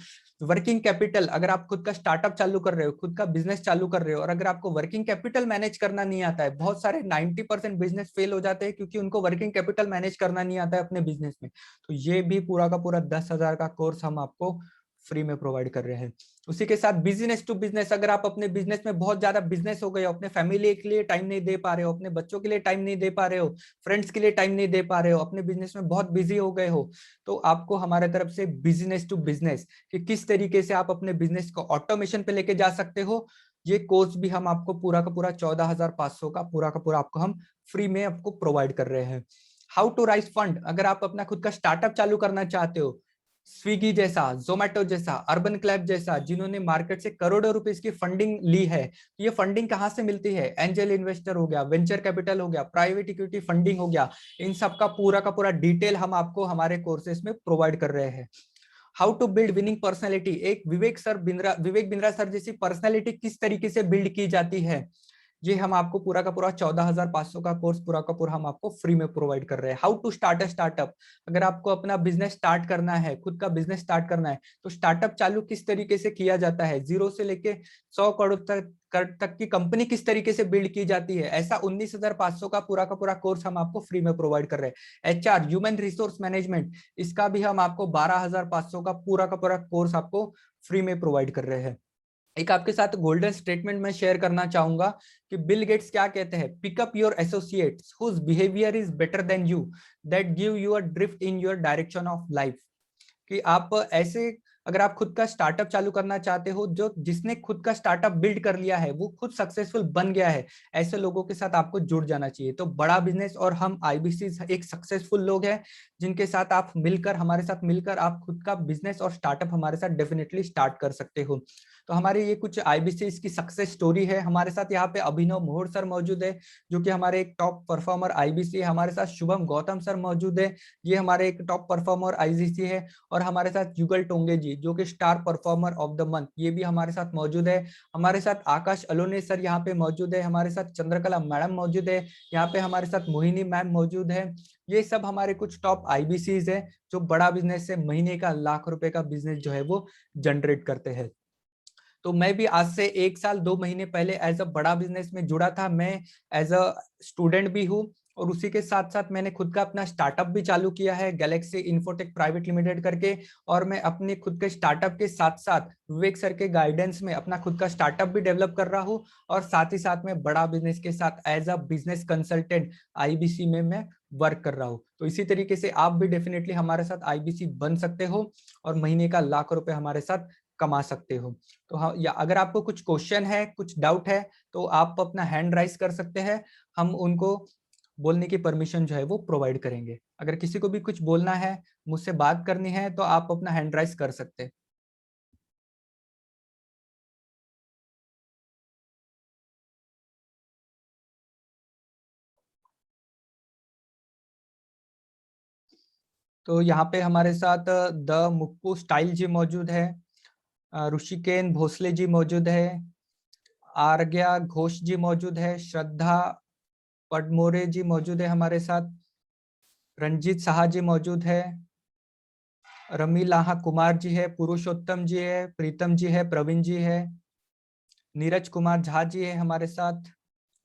वर्किंग कैपिटल, अगर आप खुद का स्टार्टअप चालू कर रहे हो, खुद का बिजनेस चालू कर रहे हो, और अगर आपको वर्किंग कैपिटल मैनेज करना नहीं आता है, बहुत सारे 90% बिजनेस फेल हो जाते हैं क्योंकि उनको वर्किंग कैपिटल मैनेज करना नहीं आता है अपने बिजनेस में, तो ये भी पूरा का पूरा 10,000 का कोर्स हम आपको फ्री में प्रोवाइड कर रहे हैं। उसी के साथ बिजनेस टू बिजनेस, अगर आप अपने बिजनेस में बहुत ज्यादा बिजनेस हो गए हो, अपने फैमिली के लिए टाइम नहीं दे पा रहे हो, अपने बच्चों के लिए टाइम नहीं दे पा रहे हो, फ्रेंड्स के लिए टाइम नहीं दे पा रहे हो, अपने बिजनेस में बहुत बिजी हो गए हो, तो आपको हमारे तरफ से बिजनेस टू बिजनेस कि किस तरीके से आप अपने बिजनेस को ऑटोमेशन पे लेके जा सकते हो, ये कोर्स भी हम आपको पूरा का पूरा 14,500 का पूरा आपको हम फ्री में आपको प्रोवाइड कर रहे हैं। हाउ टू राइज फंड, अगर आप अपना खुद का स्टार्टअप चालू करना चाहते हो, स्विगी जैसा, जोमेटो जैसा, अर्बन क्लैब जैसा, जिन्होंने मार्केट से करोड़ों रुपए की फंडिंग ली है। तो ये फंडिंग कहाँ से मिलती है? एंजल इन्वेस्टर हो गया, वेंचर कैपिटल हो गया, प्राइवेट इक्विटी फंडिंग हो गया। इन सब का पूरा डिटेल हम आपको हमारे कोर्सेज में प्रोवाइड कर रहे हैं। How to build winning personality, एक विवेक बिंद्रा सर जैसी पर्सनैलिटी किस तरीके से बिल्ड की जाती है, ये हम आपको पूरा का पूरा 14,500 का कोर्स पूरा का पूरा हम आपको फ्री में प्रोवाइड कर रहे हैं। How to start a startup, अगर आपको अपना बिजनेस स्टार्ट करना है, खुद का बिजनेस स्टार्ट करना है, तो स्टार्टअप चालू किस तरीके से किया जाता है, 0 से लेके 100 करोड़ तक की कंपनी किस तरीके से बिल्ड की जाती है, ऐसा 19,500 का पूरा कोर्स हम आपको फ्री में प्रोवाइड कर रहे हैं। HR ह्यूमन रिसोर्स मैनेजमेंट, इसका भी हम आपको 12,500 का पूरा कोर्स आपको फ्री में प्रोवाइड कर रहे हैं। एक आपके साथ गोल्डन स्टेटमेंट मैं शेयर करना चाहूंगा कि बिल गेट्स क्या कहते हैं, pick up your associates whose behaviour is better than you that give you a drift in your direction of life. कि आप ऐसे, अगर आप खुद का स्टार्टअप चालू करना चाहते हो, जो जिसने खुद का स्टार्टअप बिल्ड कर लिया है, वो खुद सक्सेसफुल बन गया है, ऐसे लोगों के साथ आपको जुड़ जाना चाहिए। तो बड़ा बिजनेस और हम आईबीसी एक सक्सेसफुल लोग हैं जिनके साथ आप मिलकर, हमारे साथ मिलकर आप खुद का बिजनेस और स्टार्टअप हमारे साथ डेफिनेटली स्टार्ट कर सकते हो। तो हमारे ये कुछ आईबीसी की सक्सेस स्टोरी है। हमारे साथ यहाँ पे अभिनव मोहर सर मौजूद है, जो कि हमारे एक टॉप परफॉर्मर आईबीसी है। हमारे साथ शुभम गौतम सर मौजूद है, ये हमारे एक टॉप परफॉर्मर आईबीसी है। और हमारे साथ युगल टोंगे जी, जो कि star performer of the month, ये भी हमारे साथ मौजूद है। हमारे साथ आकाश अलोने सर यहाँ पे मौजूद है, हमारे साथ चंद्रकला मैडम मौजूद है, यहाँ पे हमारे साथ मोहिनी मैम मौजूद है। ये सब हमारे कुछ टॉप आईबीसीज है जो बड़ा बिजनेस से महीने का लाख रुपए का बिजनेस जो है वो जनरेट करते हैं। तो मैं भी आज से 1 साल 2 महीने पहले एज अ बड़ा बिजनेस में जुड़ा था। मैं एज अ स्टूडेंट भी हूँ और उसी के साथ साथ मैंने खुद का अपना स्टार्टअप भी चालू किया है, गैलेक्सी इन्फोटेक प्राइवेट लिमिटेड करके। और मैं अपने खुद के स्टार्टअप के साथ साथ विवेक सर के गाइडेंस में अपना खुद का स्टार्टअप भी डेवलप कर रहा हूँ। और साथ ही साथ में बड़ा बिजनेस के साथ as a business consultant IBC में मैं वर्क कर रहा हूँ। तो इसी तरीके से आप भी डेफिनेटली हमारे साथ आईबीसी बन सकते हो और महीने का लाख रुपए हमारे साथ कमा सकते हो। तो हाँ, या अगर आपको कुछ क्वेश्चन है, कुछ डाउट है, तो आप अपना हैंड राइज कर सकते हैं, हम उनको बोलने की परमिशन जो है वो प्रोवाइड करेंगे। अगर किसी को भी कुछ बोलना है, मुझसे बात करनी है, तो आप अपना हैंड राइज कर सकते हैं। तो यहाँ पे हमारे साथ द मुक्कू स्टाइल जी मौजूद है, ऋषिकेन भोसले जी मौजूद है, आर्या घोष जी मौजूद है, श्रद्धा पडमोरे जी मौजूद है हमारे साथ, रंजीत साहा जी मौजूद है, रमीलाहा कुमार जी है, पुरुषोत्तम जी है, प्रीतम जी है, प्रवीण जी है, नीरज कुमार झा जी है हमारे साथ,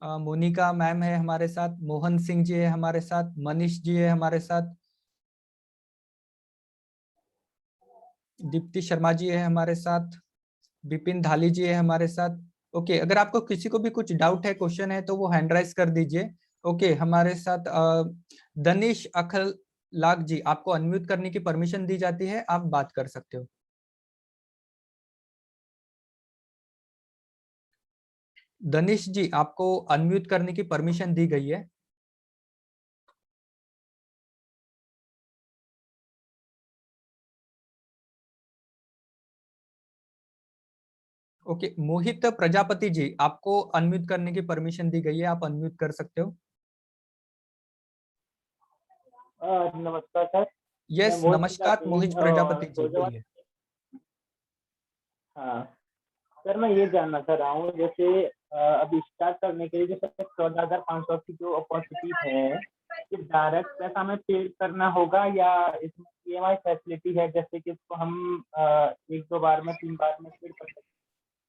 मोनिका मैम है हमारे साथ, मोहन सिंह जी है हमारे साथ, मनीष जी है हमारे साथ, दीप्ति शर्मा जी है हमारे साथ, विपिन धाली जी है हमारे साथ। ओके, अगर आपको किसी को भी कुछ डाउट है, क्वेश्चन है, तो वो हैंड राइज कर दीजिए। ओके, हमारे साथ दनिश अखल लाग जी, आपको अनम्यूट करने की परमिशन दी जाती है, आप बात कर सकते हो। दनिश जी, आपको अनम्यूट करने की परमिशन दी गई है। ओके, मोहित प्रजापति जी, आपको अनम्यूट करने की परमिशन दी गई है, आप अनम्यूट कर सकते हो। नमस्कार सर। यस, मैं मोहित नमस्कार प्रजापति मोहित प्रजापति जी, फिरोजाबाद। बोलिए। हाँ सर, मैं ये जानना चाह रहा हूँ, जैसे अभी स्टार्ट करने के लिए जैसे 14,500 की जो अपॉर्चुनिटी है, कि डायरेक्ट पैसा हमें पे करना होगा या इसमें ईएमआई फैसिलिटी है, जैसे कि इसको हम 1-2 बार में 3 बार में पे कर सकते हैं,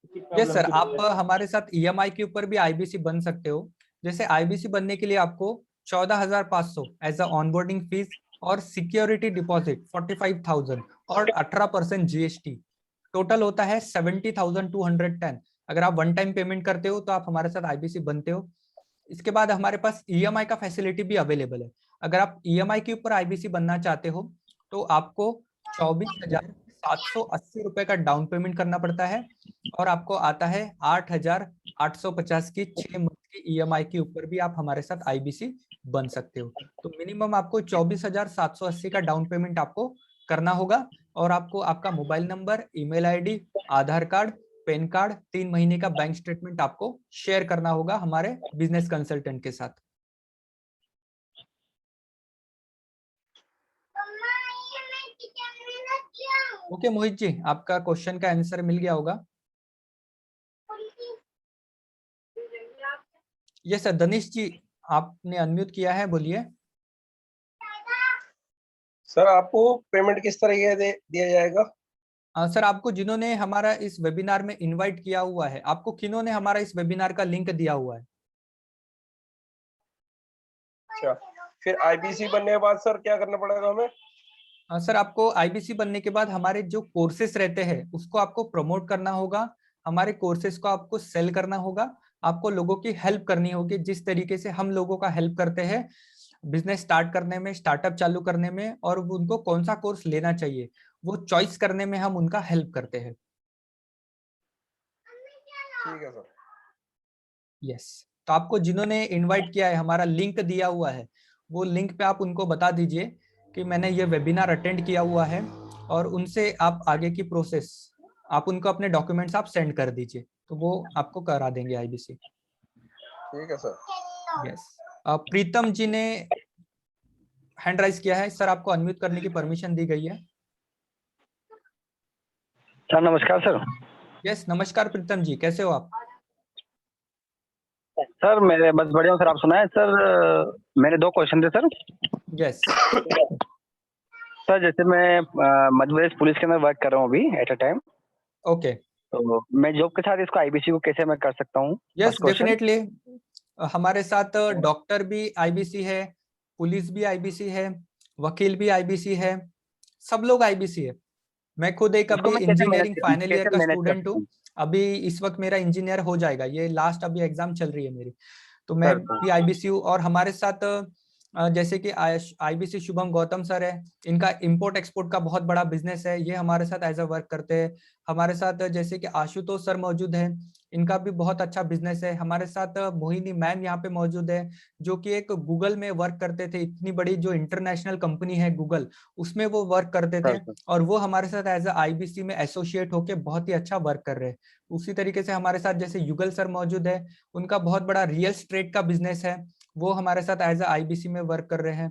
किसी यस प्रॉब्लम सर, की आप वजह से। हमारे साथ ईएमआई के ऊपर भी आईबीसी बन सकते हो। जैसे आईबीसी बनने के लिए आपको 14,500 एज अ ऑनबोर्डिंग फीस और सिक्योरिटी डिपॉजिट 45,000 और 18% जीएसटी, टोटल होता है 70,210। अगर आप वन टाइम पेमेंट करते हो तो आप हमारे साथ आईबीसी बनते हो। इसके बाद हमारे पास ईएमआई का फैसिलिटी भी अवेलेबल है। अगर आप ईएमआई के ऊपर आईबीसी बनना चाहते हो तो आपको 24,780 रुपए का डाउन पेमेंट करना पड़ता है और आपको आता है 8,850 की 6 मंथ की ईएमआई के ऊपर भी आप हमारे साथ आईबीसी बन सकते हो। तो मिनिमम आपको 24,780 का डाउन पेमेंट आपको करना होगा। और आपको आपका मोबाइल नंबर, ईमेल आईडी, आधार कार्ड, पैन कार्ड, 3 महीने का बैंक स्टेटमेंट आपको शेयर करना होगा हमारे बिजनेस कंसल्टेंट के साथ। ओके मोहित जी, आपका क्वेश्चन का आंसर मिल गया होगा। यस सर, दनिश जी आपने अनम्यूट किया है, बोलिए। सर आपको पेमेंट किस तरीके से दिया जाएगा? सर, आपको जिन्होंने हमारा इस वेबिनार में इनवाइट किया हुआ है, आपको किन्होंने हमारा इस वेबिनार का लिंक दिया हुआ है? अच्छा, फिर आईबीसी बनने के बाद सर क्या करना पड़ेगा हमें? सर, आपको आईबीसी बनने के बाद हमारे जो कोर्सेस रहते हैं उसको आपको प्रमोट करना होगा, हमारे कोर्सेस को आपको सेल करना होगा, आपको लोगों की हेल्प करनी होगी जिस तरीके से हम लोगों का हेल्प करते हैं बिजनेस स्टार्ट करने में, स्टार्टअप चालू करने में, और उनको कौन सा कोर्स लेना चाहिए वो चॉइस करने में हम उनका हेल्प करते हैं। ठीक है सर। यस, तो आपको जिन्होंने इनवाइट किया है, हमारा लिंक दिया हुआ है, वो लिंक पे आप उनको बता दीजिए कि मैंने ये वेबिनार अटेंड किया हुआ है, और उनसे आप आगे की प्रोसेस, आप उनको अपने डॉक्यूमेंट्स आप सेंड कर दीजिए, तो वो आपको करा देंगे आईबीसी। ठीक है सर। यस, प्रीतम जी ने हैंड राइज किया है, सर आपको अनम्यूट करने की परमिशन दी गई है। सर नमस्कार सर। यस, नमस्कार प्रीतम जी, कैसे हो आप? सर मेरे बस बढ़िया हूँ सर, आप सुनाए सर। मेरे 2 क्वेश्चन थे सर। यस सर जैसे मैं मध्य प्रदेश पुलिस के अंदर वर्क कर रहा हूँ अभी एट अ टाइम, ओके, तो मैं जॉब के साथ इसको आईबीसी को कैसे मैं कर सकता हूँ? यस डेफिनेटली, हमारे साथ डॉक्टर भी आईबीसी है, पुलिस भी आईबीसी है, वकील भी आईबीसी है, सब लोग आईबीसी है। मैं खुद एक उसको अभी मैं इंजीनियरिंग फाइनल ईयर का मैनेज कर स्टूडेंट सकता हूँ। हूँ? अभी इस वक्त मेरा इंजीनियर हो जाएगा, ये लास्ट अभी एग्जाम चल रही है मेरी, तो मैं सर भी आईबीसी हूँ। और हमारे साथ जैसे कि आईबीसी शुभम गौतम सर है, इनका इंपोर्ट एक्सपोर्ट का बहुत बड़ा बिजनेस है, ये हमारे साथ एज अ वर्क करते हैं। हमारे साथ जैसे कि आशुतोष सर मौजूद है, इनका भी बहुत अच्छा बिजनेस है। हमारे साथ मोहिनी मैम यहाँ पे मौजूद है, जो कि एक गूगल में वर्क करते थे, इतनी बड़ी जो इंटरनेशनल कंपनी है गूगल, उसमें वो वर्क करते थे, सर। और वो हमारे साथ एज अ आईबीसी में एसोसिएट होके बहुत ही अच्छा वर्क कर रहे हैं। उसी तरीके से हमारे साथ जैसे युगल सर मौजूद है, उनका बहुत बड़ा रियल स्टेट का बिजनेस है, वो हमारे साथ एज अ आईबीसी में वर्क कर रहे हैं।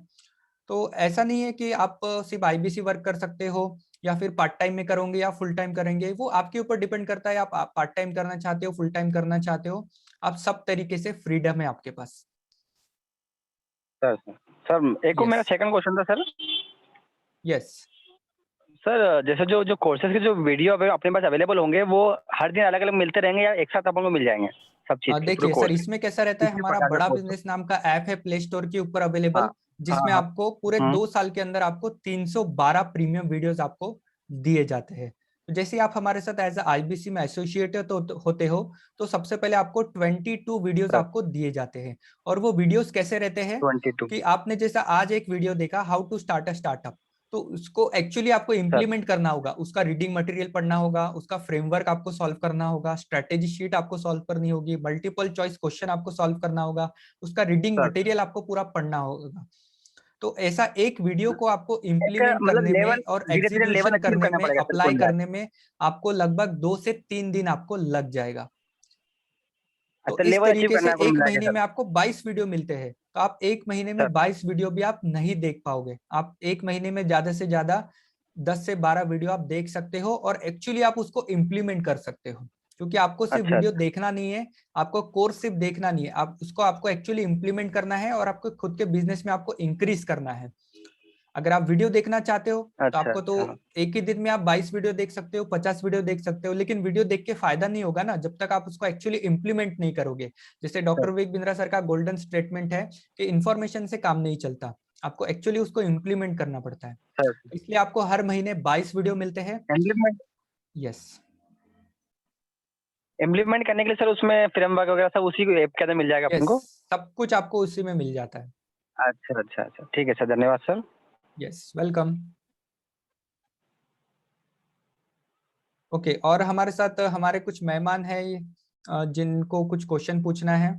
तो ऐसा नहीं है कि आप सिर्फ आईबीसी वर्क कर सकते हो या फिर पार्ट टाइम में करोगे या फुल टाइम करेंगे, वो आपके ऊपर डिपेंड करता है, आप पार्ट टाइम करना चाहते हो, फुल टाइम करना चाहते हो, आप सब तरीके से फ्रीडम है आपके पास। सर सर एक को मेरा यस सेकंड क्वेश्चन था सर। यस सर जैसे जो जो कोर्सेज के जो वीडियो अपने पास अवेलेबल होंगे वो हर दिन अलग अलग मिलते रहेंगे या एक साथ अपन को मिल जाएंगे सब चीज के पूरे देखिए सर, कोर्स? इसमें कैसा रहता है, हमारा बड़ा बिजनेस नाम का ऐप है प्ले स्टोर के ऊपर हाँ अवेलेबल, जिसमें हाँ आपको पूरे हाँ। 2 साल के अंदर आपको 312 प्रीमियम वीडियोस आपको दिए जाते हैं। तो जैसे आप हमारे साथ एज आईबीसी में एसोसिएट होते हो, तो सबसे पहले आपको 22 वीडियोस सर आपको दिए जाते हैं। और वो वीडियोस कैसे रहते हैं 22 कि आपने जैसा आज एक वीडियो देखा, how to start a startup, तो उसको एक्चुअली आपको सर। इंप्लीमेंट करना होगा, उसका रीडिंग मटेरियल पढ़ना होगा, उसका फ्रेमवर्क आपको सॉल्व करना होगा, स्ट्रेटेजी शीट आपको सॉल्व करनी होगी, मल्टीपल चॉइस क्वेश्चन आपको सॉल्व करना होगा, उसका रीडिंग सर मटेरियल आपको पूरा पढ़ना होगा। तो ऐसा एक वीडियो को आपको एक इम्प्लीमेंट मतलब करने लेवल में और धीरे धीरे लेवल एग्जीक्यूशन अचीव करने करना में, पड़ेगा सर अप्लाई कुल मिला करने में आपको लगभग 2 से 3 दिन आपको लग जाएगा। तो अच्छा इस लेवल अचीव तरीके से करना है कुल एक मिला के महीने सर। में आपको 22 वीडियो मिलते हैं, तो आप एक महीने में सर 22 वीडियो भी आप नहीं देख पाओगे। आप एक महीने में ज्यादा से ज्यादा 10 से 12 वीडियो आप देख सकते हो, और एक्चुअली आप उसको इम्प्लीमेंट कर सकते हो, क्योंकि आपको सिर्फ अच्छा वीडियो देखना नहीं है, आपको कोर्स सिर्फ देखना नहीं है, आप उसको आपको एक्चुअली इम्प्लीमेंट करना है, और आपको खुद के बिजनेस में आपको इंक्रीज करना है। अगर आप वीडियो देखना चाहते हो तो अच्छा आपको तो अच्छा। एक ही दिन में आप 22 वीडियो देख सकते हो, 50 वीडियो देख सकते हो, लेकिन वीडियो देख के फायदा नहीं होगा ना जब तक आप उसको एक्चुअली इंप्लीमेंट नहीं करोगे। जैसे डॉक्टर विवेक बिंद्रा सर का गोल्डन स्टेटमेंट है कि इन्फॉर्मेशन से काम नहीं चलता, आपको एक्चुअली उसको इंप्लीमेंट करना पड़ता है। सर इसलिए आपको हर महीने 22 वीडियो मिलते हैं। इम्प्लीमेंट यस इम्प्लीमेंट करने के लिए सर उसमें फ्रेमवर्क वगैरह सब उसी को ऐप के अंदर मिल जाएगा अपन यस, को? सब कुछ आपको उसी में मिल जाता है। अच्छा अच्छा अच्छा ठीक है सर, धन्यवाद सर। Yes welcome. ओके, और हमारे साथ हमारे कुछ मेहमान हैं जिनको कुछ क्वेश्चन पूछना है।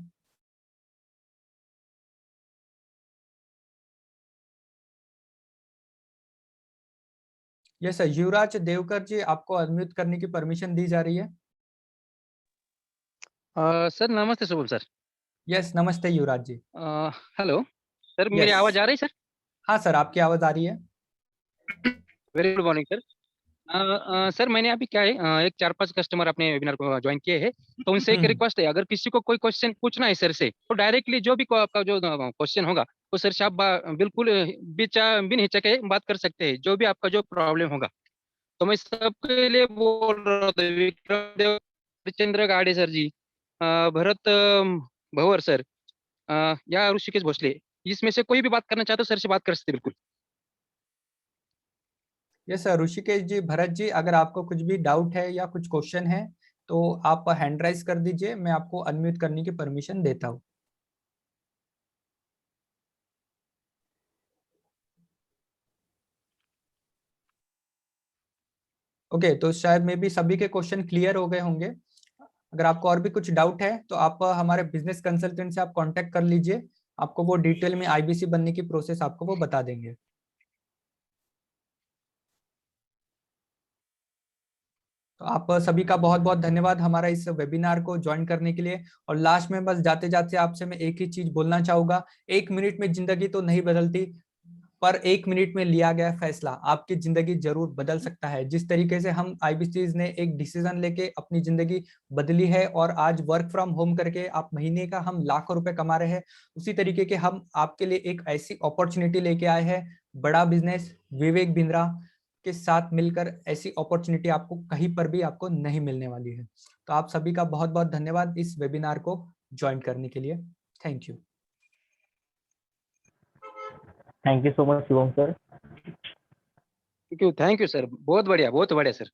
यस सर, युवराज देवकर जी आपको अनम्यूट करने की परमिशन दी जा रही है। सर नमस्ते शुभम सर। यस, नमस्ते युवराज जी। हेलो सर, मेरी Yes. आवाज आ रही है सर? हाँ सर, आपकी आवाज आ रही है। Very good morning sir. Sir मैंने अभी क्या है, एक 4-5 कस्टमर अपने वेबिनार को ज्वाइन किए हैं, तो उनसे एक रिक्वेस्ट है, अगर किसी को कोई क्वेश्चन पूछना है सर से, तो डायरेक्टली जो भी आपका जो क्वेश्चन होगा वो सर से आप बिल्कुल बिन हिचके बात कर सकते हैं, जो भी आपका जो प्रॉब्लम होगा। तो मैं सबके लिए बोल रहा था, विक्रम देव, हरिश्चंद्र गाडे सर जी, भरत भंवर सर, या ऋषिकेश भोसले, इसमें से कोई भी बात करना चाहते हो सर से बात कर सकते हैं, बिल्कुल। यस सर, ऋषिकेश जी, भरत जी, अगर आपको कुछ भी डाउट है या कुछ क्वेश्चन है तो आप हैंड राइज कर दीजिए, मैं आपको अनम्यूट करने की परमिशन देता हूँ। ओके, तो शायद मे भी सभी के क्वेश्चन क्लियर हो गए होंगे। अगर आपको और भी कुछ डाउट है तो आप हमारे बिजनेस कंसल्टेंट से आप कांटेक्ट कर लीजिए, आपको वो डिटेल में आईबीसी बनने की प्रोसेस आपको वो बता देंगे। तो आप सभी का बहुत बहुत धन्यवाद हमारा इस वेबिनार को ज्वाइन करने के लिए। और लास्ट में बस जाते जाते आपसे मैं एक ही चीज बोलना चाहूंगा, 1 मिनट में जिंदगी तो नहीं बदलती, पर 1 मिनट में लिया गया फैसला आपकी जिंदगी जरूर बदल सकता है। जिस तरीके से हम आईबीसीज ने एक डिसीजन लेके अपनी जिंदगी बदली है और आज वर्क फ्रॉम होम करके आप महीने का हम लाखों रुपए कमा रहे हैं, उसी तरीके के हम आपके लिए एक ऐसी अपॉर्चुनिटी लेके आए हैं, बड़ा बिजनेस विवेक बिंद्रा के साथ मिलकर ऐसी अपॉर्चुनिटी आपको कहीं पर भी आपको नहीं मिलने वाली है। तो आप सभी का बहुत बहुत धन्यवाद इस वेबिनार को ज्वाइन करने के लिए। Thank you. Thank you so much Shivam sir. Thank you sir, बहुत बढ़िया सर।